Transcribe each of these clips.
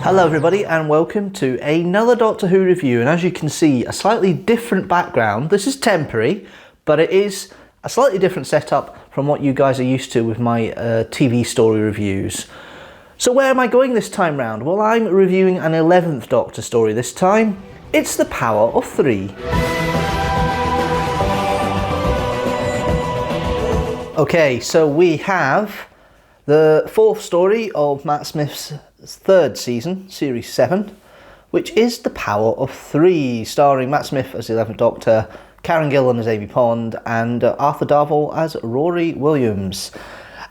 Hello everybody and welcome to another Doctor Who review, and as you can see, a slightly different background. This is temporary, but it is a slightly different setup from what you guys are used to with my TV story reviews. So where am I going this time round? Well, I'm reviewing an 11th Doctor story this time. It's The Power of Three. Okay, so we have the fourth story of Matt Smith's third season, Series 7, which is The Power of Three, starring Matt Smith as the 11th Doctor, Karen Gillan as Amy Pond, and Arthur Darvill as Rory Williams.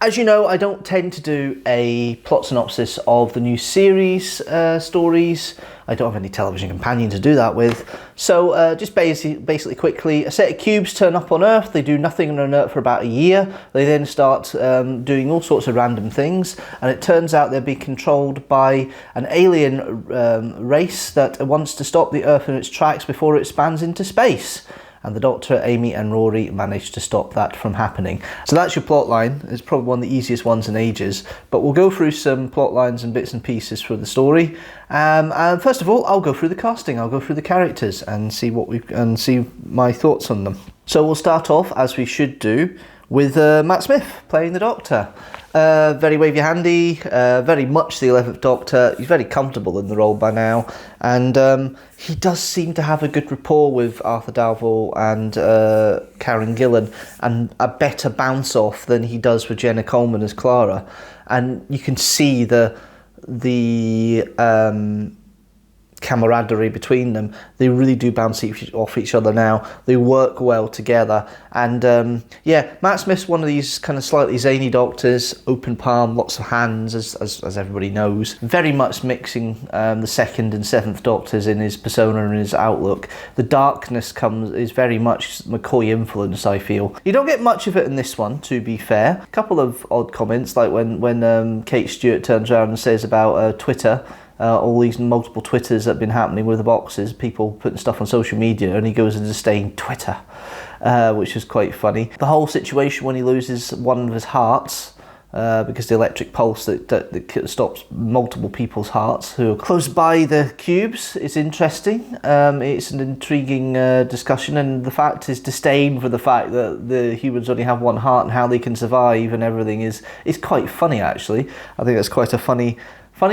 As you know, I don't tend to do a plot synopsis of the new series stories. I don't have any television companion to do that with. So just basically quickly, a set of cubes turn up on Earth. They do nothing on Earth for about a year. They then start doing all sorts of random things. And it turns out they're being controlled by an alien race that wants to stop the Earth in its tracks before it expands into space. And the Doctor, Amy and Rory managed to stop that from happening. So that's your plot line. It's probably one of the easiest ones in ages, but we'll go through some plot lines and bits and pieces for the story. And first of all, I'll go through the casting. I'll go through the characters and see my thoughts on them. So we'll start off, as we should do, with Matt Smith playing the Doctor. Very wavy-handy, very much the 11th Doctor. He's very comfortable in the role by now, and he does seem to have a good rapport with Arthur Darvill and Karen Gillan, and a better bounce-off than he does with Jenna Coleman as Clara. And you can see the camaraderie between them. They really do bounce off each other now. They work well together, and yeah, Matt Smith's one of these kind of slightly zany Doctors, open palm, lots of hands, as everybody knows, very much mixing the second and seventh Doctors in his persona and his outlook. The darkness is very much McCoy influence, I feel. You don't get much of it in this one, to be fair. A couple of odd comments, like when Kate Stewart turns around and says about Twitter, all these multiple Twitters that have been happening with the boxes, people putting stuff on social media, and he goes and disdain Twitter, which is quite funny. The whole situation when he loses one of his hearts, because the electric pulse that stops multiple people's hearts who are close by the cubes is interesting. It's an intriguing discussion, and the fact is disdain for the fact that the humans only have one heart and how they can survive and everything is quite funny, actually. I think that's quite a funny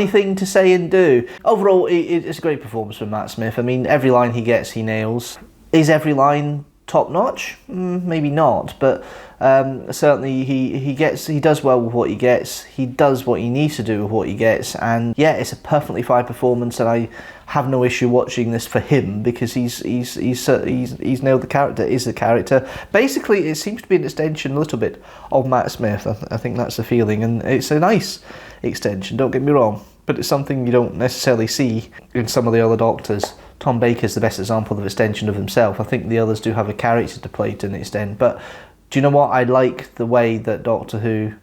thing to say and do. Overall, it's a great performance from Matt Smith. I mean, every line he gets, he nails. Is every line top notch? Maybe not, but certainly he does well with what he gets. He does what he needs to do with what he gets, and yeah, it's a perfectly fine performance. And I have no issue watching this for him, because he's nailed the character. Is the character basically? It seems to be an extension a little bit of Matt Smith. I think that's the feeling, and it's a nice extension, don't get me wrong, but it's something you don't necessarily see in some of the other Doctors. Tom Baker's the best example of extension of himself. I think the others do have a character to play to an extent, but do you know what? I like the way that Doctor Who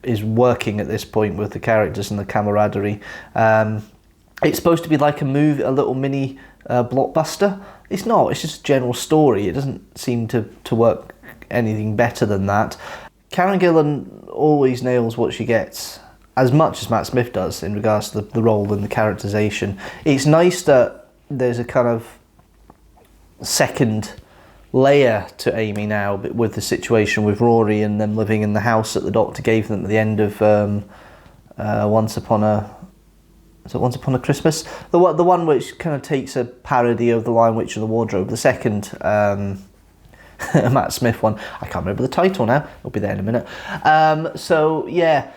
is working at this point with the characters and the camaraderie. It's supposed to be like a little mini blockbuster. It's not, it's just a general story. It doesn't seem to work anything better than that. Karen Gillan always nails what she gets, as much as Matt Smith does in regards to the role and the characterization. It's nice that there's a kind of second layer to Amy now, but with the situation with Rory and them living in the house that the Doctor gave them at the end of Once Upon a Christmas? The one which kind of takes a parody of The Lion, Witch and the Wardrobe. The second Matt Smith one. I can't remember the title now. It'll be there in a minute. So yeah,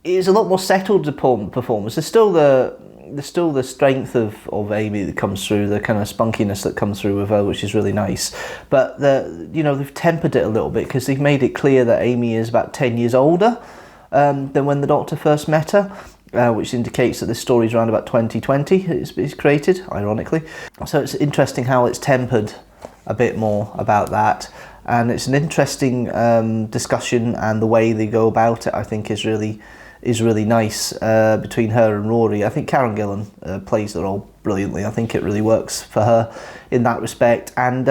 it's a lot more settled performance. There's still the strength of Amy that comes through, the kind of spunkiness that comes through with her, which is really nice. But they've tempered it a little bit, because they've made it clear that Amy is about 10 years older than when the Doctor first met her, which indicates that this story is around about 2020. It's created, ironically. So it's interesting how it's tempered a bit more about that. And it's an interesting discussion, and the way they go about it, I think, is really nice between her and Rory. I think Karen Gillan plays the role brilliantly. I think it really works for her in that respect. And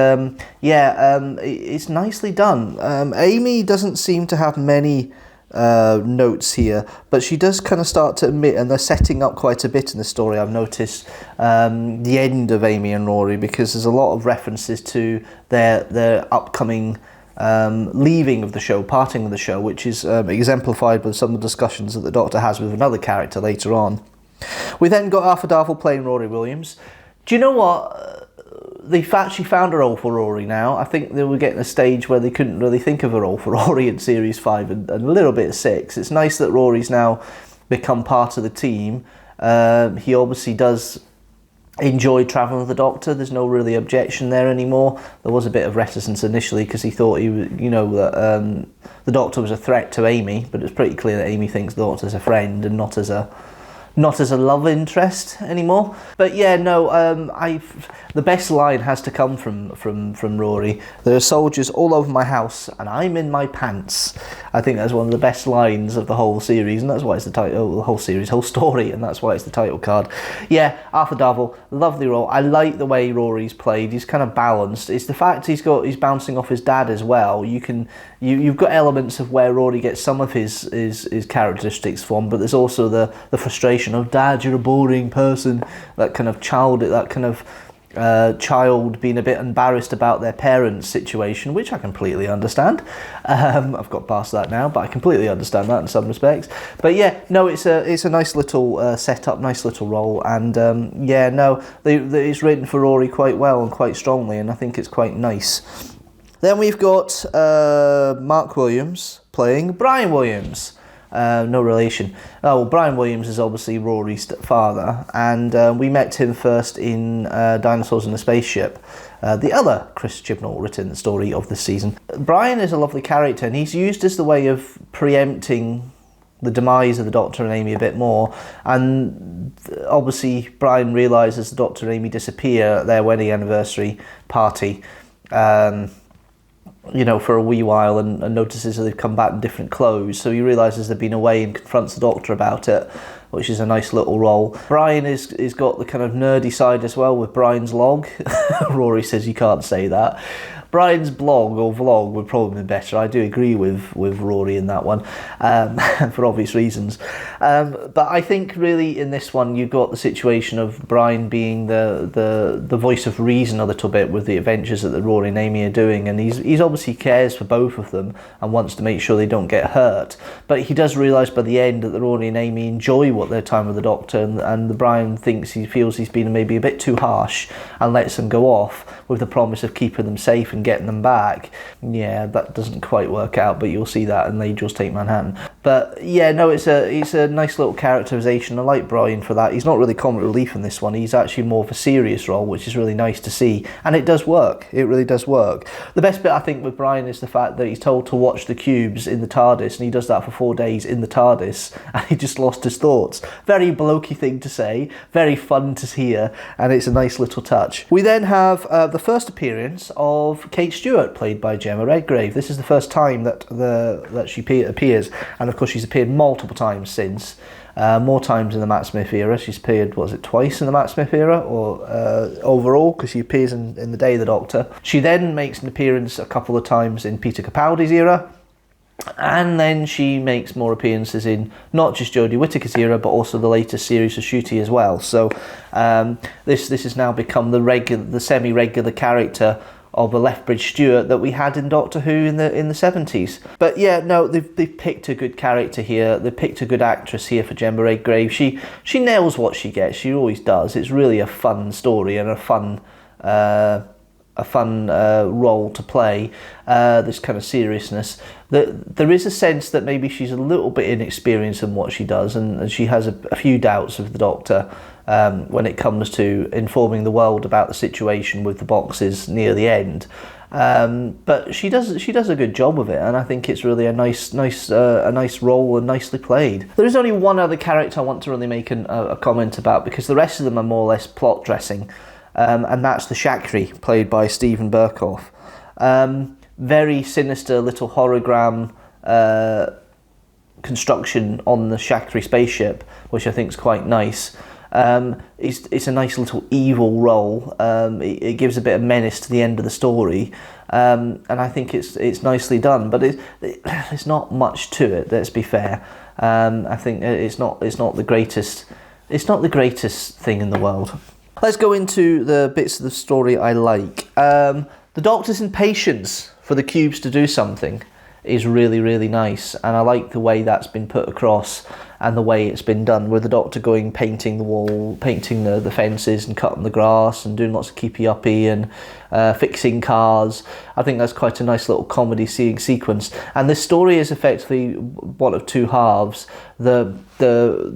it's nicely done. Amy doesn't seem to have many notes here, but she does kind of start to admit, and they're setting up quite a bit in the story, I've noticed, the end of Amy and Rory, because there's a lot of references to their upcoming leaving of the show, parting of the show, which is exemplified by some of the discussions that the Doctor has with another character later on. We then got Arthur Darvill playing Rory Williams. Do you know what? They've actually found a role for Rory now. I think they were getting a stage where they couldn't really think of a role for Rory in Series 5 and a little bit of 6. It's nice that Rory's now become part of the team. He obviously does enjoy travelling with the Doctor. There's no really objection there anymore. There was a bit of reticence initially because he thought he was, that the Doctor was a threat to Amy, but it's pretty clear that Amy thinks the Doctor's a friend and not as a love interest anymore. But yeah, no, the best line has to come from Rory. There are soldiers all over my house and I'm in my pants. I think that's one of the best lines of the whole series, and that's why it's the title, the whole series, whole story, and that's why it's the title card. Yeah, Arthur Darvill, lovely role. I like the way Rory's played. He's kind of balanced. It's the fact he's bouncing off his dad as well. You've got elements of where Rory gets some of his characteristics from, but there's also the frustration of, Dad, you're a boring person. That kind of child being a bit embarrassed about their parents' situation, which I completely understand. I've got past that now, but I completely understand that in some respects. But yeah, no, it's a nice little setup, nice little role, and it's written for Rory quite well and quite strongly, and I think it's quite nice. Then we've got Mark Williams playing Brian Williams. No relation. Oh, well, Brian Williams is obviously Rory's father, and we met him first in Dinosaurs in the Spaceship, the other Chris Chibnall written story of this season. Brian is a lovely character, and he's used as the way of preempting the demise of the Doctor and Amy a bit more, and obviously Brian realises the Doctor and Amy disappear at their wedding anniversary party, for a wee while, and notices that they've come back in different clothes, so he realises they've been away and confronts the Doctor about it, which is a nice little role. Brian is got the kind of nerdy side as well with Brian's log. Rory says you can't say that. Brian's blog or vlog would probably be better. I do agree with Rory in that one, for obvious reasons. But I think really in this one you've got the situation of Brian being the voice of reason a little bit with the adventures that Rory and Amy are doing, and he's obviously cares for both of them and wants to make sure they don't get hurt. But he does realise by the end that the Rory and Amy enjoy their time with the Doctor, and the Brian feels he's been maybe a bit too harsh and lets them go off with the promise of keeping them safe and getting them back. Yeah, that doesn't quite work out, but you'll see that in Angels Take Manhattan. But yeah, no, it's a nice little characterisation. I like Brian for that. He's not really comic relief in this one. He's actually more of a serious role, which is really nice to see, and it does work. It really does work. The best bit I think with Brian is the fact that he's told to watch the cubes in the TARDIS, and he does that for 4 days in the TARDIS, and he just lost his thoughts. Very blokey thing to say, very fun to hear, and it's a nice little touch. We then have the first appearance of Kate Stewart, played by Gemma Redgrave. This is the first time that she appears, and of course she's appeared multiple times since. More times in the Matt Smith era. She's appeared, twice in the Matt Smith era, or overall, because she appears in The Day of the Doctor. She then makes an appearance a couple of times in Peter Capaldi's era, and then she makes more appearances in not just Jodie Whittaker's era, but also the latest series of Ncuti as well. So this has now become the semi-regular character of a Lethbridge Stewart that we had in Doctor Who in the 70s. But yeah, no, they've picked a good character here. They've picked a good actress here for Gemma Redgrave. She nails what she gets. She always does. It's really a fun story and a fun role to play. This kind of seriousness. There is a sense that maybe she's a little bit inexperienced in what she does, and she has a few doubts of the Doctor when it comes to informing the world about the situation with the boxes near the end. But she does a good job of it, and I think it's really a nice role and nicely played. There is only one other character I want to really make a comment about, because the rest of them are more or less plot dressing, and that's the Shakri, played by Stephen Burkoff. Very sinister little hologram construction on the Shakri spaceship, which I think is quite nice. It's a nice little evil role. It gives a bit of menace to the end of the story, and I think it's nicely done. But there's not much to it. Let's be fair. I think it's not the greatest. It's not the greatest thing in the world. Let's go into the bits of the story I like. The Doctor's impatience for the cubes to do something is really, really nice, and I like the way that's been put across and the way it's been done, with the Doctor going painting the wall, painting the fences and cutting the grass and doing lots of keepy-uppy and fixing cars. I think that's quite a nice little comedy sequence, and this story is effectively one of two halves. The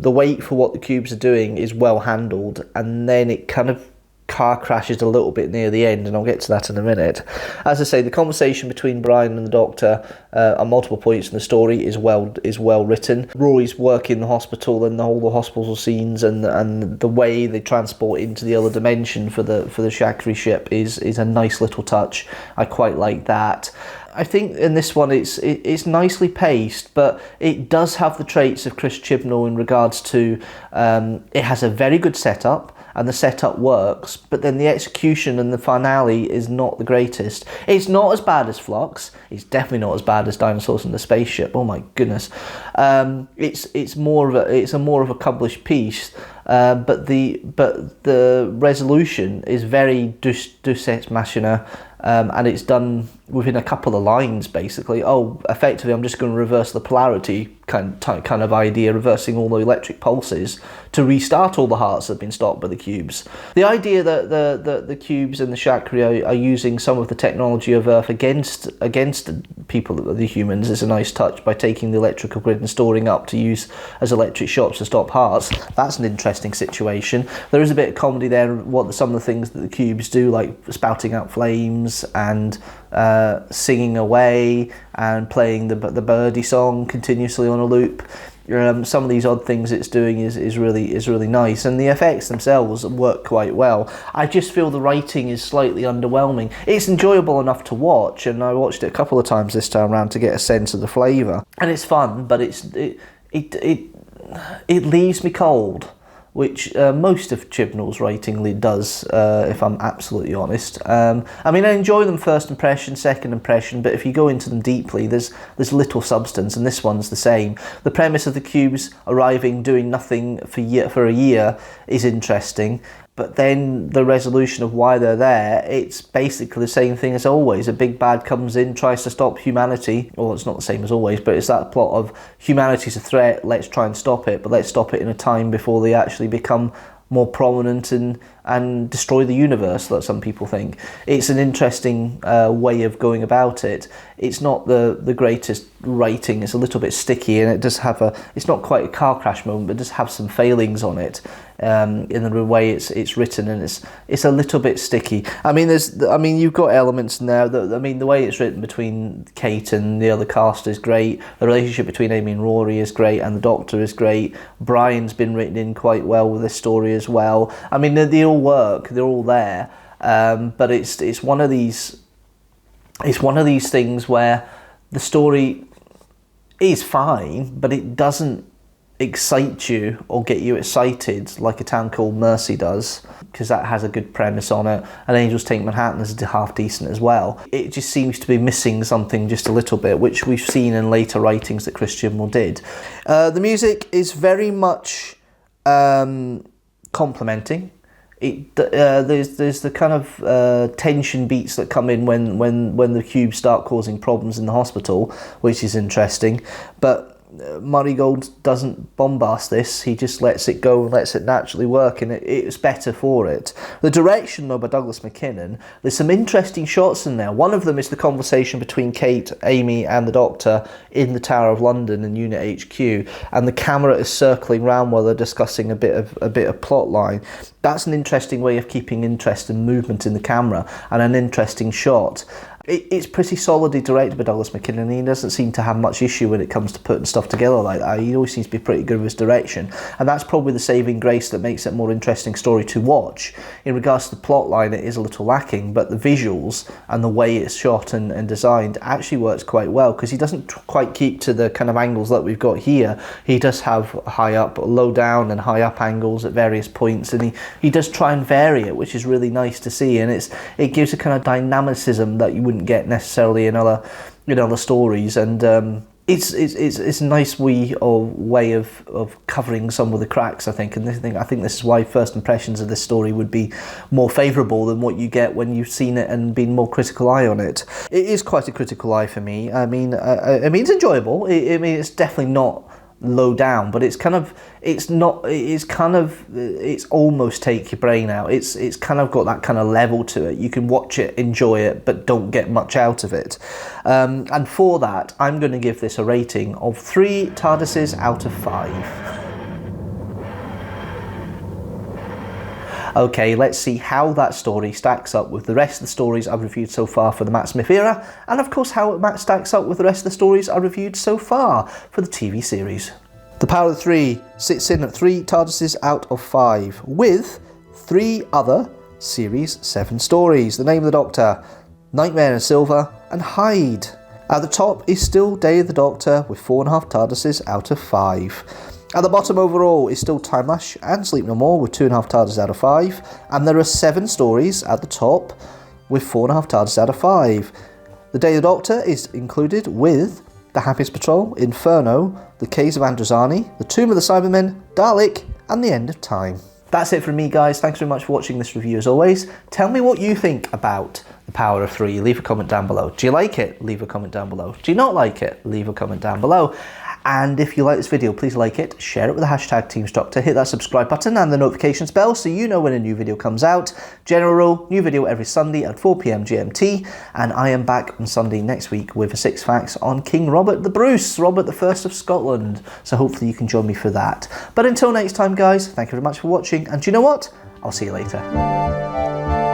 wait for what the cubes are doing is well handled, and then it kind of car crashes a little bit near the end, and I'll get to that in a minute. As I say, the conversation between Brian and the Doctor on multiple points in the story is well written. Rory's work in the hospital and all the hospital scenes and the way they transport into the other dimension for the Shakri ship is a nice little touch. I quite like that. I think in this one it's nicely paced, but it does have the traits of Chris Chibnall in regards to it has a very good setup, and the setup works, but then the execution and the finale is not the greatest. It's not as bad as Flux. It's definitely not as bad as Dinosaurs in the Spaceship. Oh my goodness. It's more of a accomplished piece, but the resolution is very Deus Ex Machina. And it's done within a couple of lines, basically. Oh, effectively, I'm just going to reverse the polarity kind of idea, reversing all the electric pulses to restart all the hearts that have been stopped by the cubes. The idea that the cubes and the Shakri are using some of the technology of Earth against people, the humans, is a nice touch by taking the electrical grid and storing up to use as electric shocks to stop hearts. That's an interesting situation. There is a bit of comedy there, some of the things that the cubes do, like spouting out flames and singing away and playing the birdie song continuously on a loop. Some of these odd things it's doing is really nice, and the effects themselves work quite well. I just feel the writing is slightly underwhelming. It's enjoyable enough to watch, and I watched it a couple of times this time around to get a sense of the flavour, and it's fun, but it leaves me cold, which most of Chibnall's writing does, if I'm absolutely honest. I mean, I enjoy them first impression, second impression, but if you go into them deeply, there's little substance, and this one's the same. The premise of the cubes arriving, doing nothing for a year is interesting, but then the resolution of why they're there, it's basically the same thing as always. A big bad comes in, tries to stop humanity. Well, it's not the same as always, but it's that plot of humanity's a threat, let's try and stop it, but let's stop it in a time before they actually become more prominent and destroy the universe, that some people think. It's an interesting way of going about it. It's not the greatest writing. It's a little bit sticky, and it does have it's not quite a car crash moment, but it does have some failings on it in the way it's written, and it's a little bit sticky. I mean, you've got elements in there the way it's written between Kate and the other cast is great. The relationship between Amy and Rory is great, and the Doctor is great. Brian's been written in quite well with this story as well. I mean, they all work. They're all there, but it's one of these things where the story is fine, but it doesn't excite you or get you excited like A Town Called Mercy does, because that has a good premise on it, and Angels Take Manhattan is half decent as well. It just seems to be missing something just a little bit, which we've seen in later writings that Chris Chibnall did. The music is very much complementing. There's the kind of tension beats that come in when the cubes start causing problems in the hospital, which is interesting, but Murray Gold doesn't bombast this. He just lets it go and lets it naturally work, and it's better for it. The direction, though, by Douglas McKinnon, there's some interesting shots in there. One of them is the conversation between Kate, Amy and the Doctor in the Tower of London in Unit HQ, and the camera is circling round while they're discussing a bit of plot line. That's an interesting way of keeping interest and movement in the camera, and an interesting shot. It's pretty solidly directed by Douglas Mackinnon. He doesn't seem to have much issue when it comes to putting stuff together like that. He always seems to be pretty good with his direction, and that's probably the saving grace that makes it a more interesting story to watch. In regards to the plot line, it is a little lacking, but the visuals and the way it's shot and designed actually works quite well, because he doesn't quite keep to the kind of angles that we've got here. He does have high up, low down and high up angles at various points, and he does try and vary it, which is really nice to see, and it gives a kind of dynamicism that you wouldn't get necessarily in other stories, and it's a nice way of covering some of the cracks, I think. And I think this is why first impressions of this story would be more favourable than what you get when you've seen it and been more critical eye on it. It is quite a critical eye for me. I mean, it's enjoyable. It's definitely not low down, but it's almost take your brain out. It's kind of got that kind of level to it. You can watch it, enjoy it, but don't get much out of it. And for that, I'm going to give this a rating of 3 TARDISes out of 5. Okay, let's see how that story stacks up with the rest of the stories I've reviewed so far for the Matt Smith era, and of course how it stacks up with the rest of the stories I've reviewed so far for the TV series. The Power of the Three sits in at 3 TARDISes out of 5, with 3 other Series 7 stories: The Name of the Doctor, Nightmare in Silver, and Hyde. At the top is still Day of the Doctor with 4.5 TARDISes out of 5. At the bottom overall is still Time Lash and Sleep No More with 2.5 TARDISes out of 5, and there are 7 stories at the top with 4.5 TARDISes out of 5. The Day of the Doctor is included with The Happiness Patrol, Inferno, The Caves of Androzani, The Tomb of the Cybermen, Dalek, and The End of Time. That's it from me, guys. Thanks very much for watching this review as always. Tell me what you think about The Power of Three. Leave a comment down below. Do you like it? Leave a comment down below. Do you not like it? Leave a comment down below. And if you like this video, please like it, share it with the hashtag teamstructor, hit that subscribe button and the notifications bell so you know when a new video comes out. General rule, new video every Sunday at 4 PM GMT, and I am back on Sunday next week with a 6 facts on King Robert the Bruce, Robert the First of Scotland. So hopefully you can join me for that. But until next time, guys, thank you very much for watching, and do you know what? I'll see you later.